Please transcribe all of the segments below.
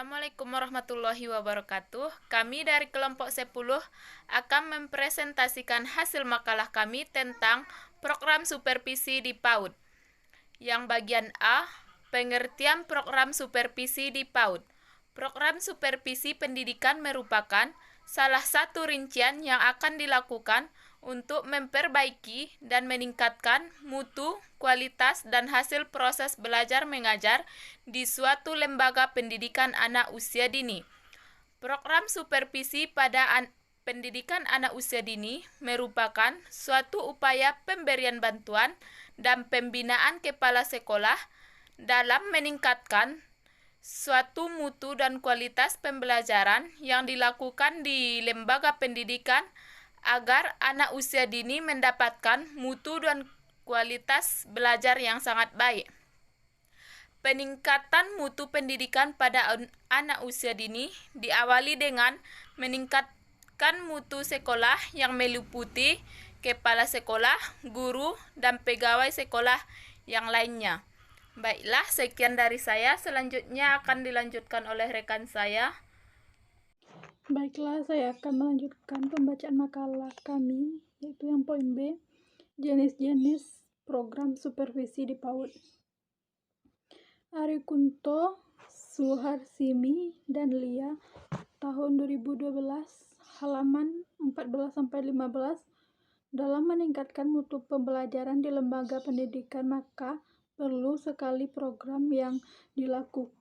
Assalamualaikum warahmatullahi wabarakatuh. Kami dari kelompok 10 akan mempresentasikan hasil makalah kami tentang program supervisi di PAUD. Yang bagian A, pengertian program supervisi di PAUD. Program supervisi pendidikan merupakan salah satu rincian yang akan dilakukan untuk memperbaiki dan meningkatkan mutu, kualitas, dan hasil proses belajar mengajar di suatu lembaga pendidikan anak usia dini. Program supervisi pada pendidikan anak usia dini merupakan suatu upaya pemberian bantuan dan pembinaan kepala sekolah dalam meningkatkan suatu mutu dan kualitas pembelajaran yang dilakukan di lembaga pendidikan agar anak usia dini mendapatkan mutu dan kualitas belajar yang sangat baik. Peningkatan mutu pendidikan pada anak usia dini diawali dengan meningkatkan mutu sekolah yang meliputi kepala sekolah, guru, dan pegawai sekolah yang lainnya. Baiklah, sekian dari saya. Selanjutnya akan dilanjutkan oleh rekan saya. Baiklah, saya akan melanjutkan pembacaan makalah kami, yaitu yang poin B, jenis-jenis program supervisi di PAUD. Ari Kunto, Suharsimi, dan Lia, tahun 2012, halaman 14-15, dalam meningkatkan mutu pembelajaran di lembaga pendidikan, maka perlu sekali program yang dilakukan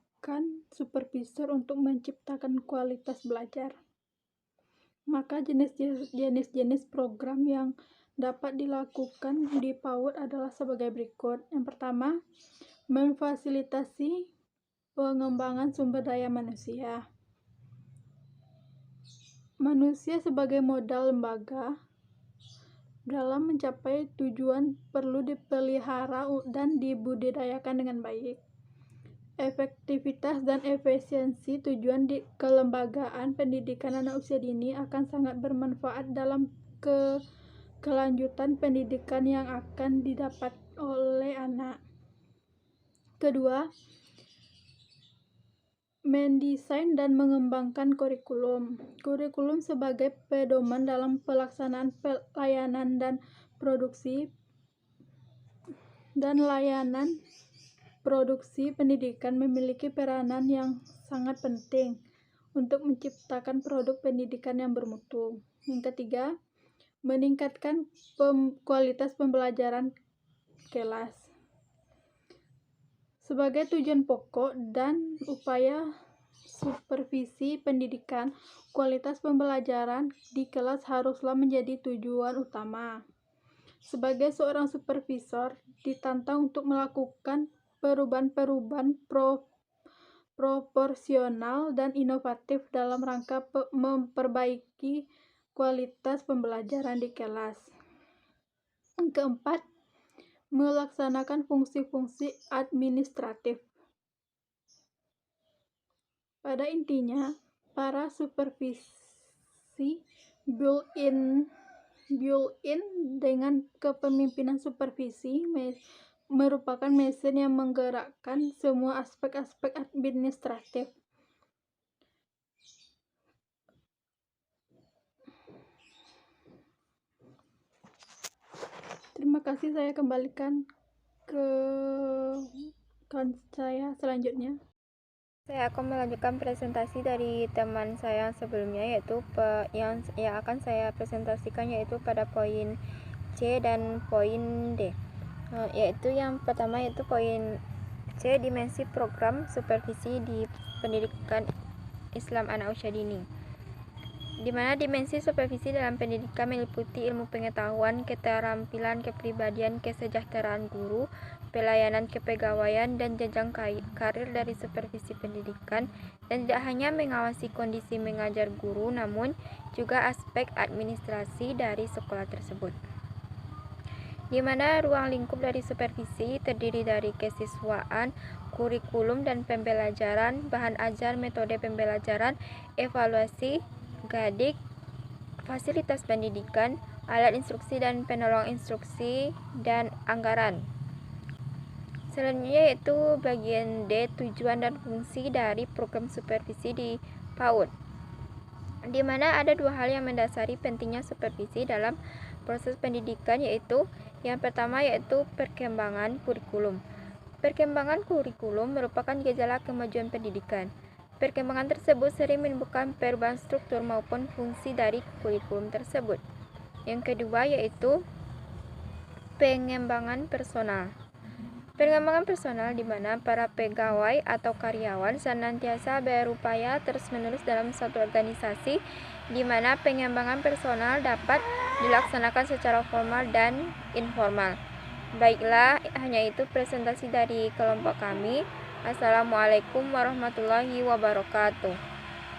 supervisor untuk menciptakan kualitas belajar. Maka jenis-jenis program yang dapat dilakukan di PAUD adalah sebagai berikut. Yang pertama, memfasilitasi pengembangan sumber daya manusia. Manusia sebagai modal lembaga dalam mencapai tujuan perlu dipelihara dan dibudidayakan dengan baik. Efektivitas dan efisiensi tujuan di kelembagaan pendidikan anak usia dini akan sangat bermanfaat dalam kelanjutan pendidikan yang akan didapat oleh anak. Kedua, mendesain dan mengembangkan kurikulum. Kurikulum sebagai pedoman dalam pelaksanaan pelayanan dan produksi pendidikan memiliki peranan yang sangat penting untuk menciptakan produk pendidikan yang bermutu. Yang ketiga, meningkatkan kualitas pembelajaran kelas. Sebagai tujuan pokok dan upaya supervisi pendidikan, kualitas pembelajaran di kelas haruslah menjadi tujuan utama. Sebagai seorang supervisor, ditantang untuk melakukan perubahan-perubahan proporsional dan inovatif dalam rangka memperbaiki kualitas pembelajaran di kelas. Yang keempat, melaksanakan fungsi-fungsi administratif. Pada intinya, para supervisi built-in dengan kepemimpinan supervisi merupakan mesin yang menggerakkan semua aspek-aspek administratif. Terima kasih, saya kembalikan ke kawan saya selanjutnya. Saya akan melanjutkan presentasi dari teman saya sebelumnya, yaitu yang akan saya presentasikan yaitu pada poin C dan poin D. Yaitu yang pertama yaitu poin C, dimensi program supervisi di pendidikan Islam anak usia dini, di mana dimensi supervisi dalam pendidikan meliputi ilmu pengetahuan, keterampilan, kepribadian, kesejahteraan guru, pelayanan kepegawaian, dan jenjang karir dari supervisi pendidikan, dan tidak hanya mengawasi kondisi mengajar guru, namun juga aspek administrasi dari sekolah tersebut, di mana ruang lingkup dari supervisi terdiri dari kesiswaan, kurikulum dan pembelajaran, bahan ajar, metode pembelajaran, evaluasi, gadik, fasilitas pendidikan, alat instruksi dan penolong instruksi, dan anggaran. Selanjutnya yaitu bagian D, tujuan dan fungsi dari program supervisi di PAUD, di mana ada dua hal yang mendasari pentingnya supervisi dalam proses pendidikan, yaitu yang pertama yaitu perkembangan kurikulum. Perkembangan kurikulum merupakan gejala kemajuan pendidikan. Perkembangan tersebut sering menimbulkan perubahan struktur maupun fungsi dari kurikulum tersebut. Yang kedua yaitu pengembangan personal. Pengembangan personal di mana para pegawai atau karyawan senantiasa berupaya terus-menerus dalam suatu organisasi, di mana pengembangan personal dapat dilaksanakan secara formal dan informal. Baiklah, hanya itu presentasi dari kelompok kami. Assalamualaikum warahmatullahi wabarakatuh.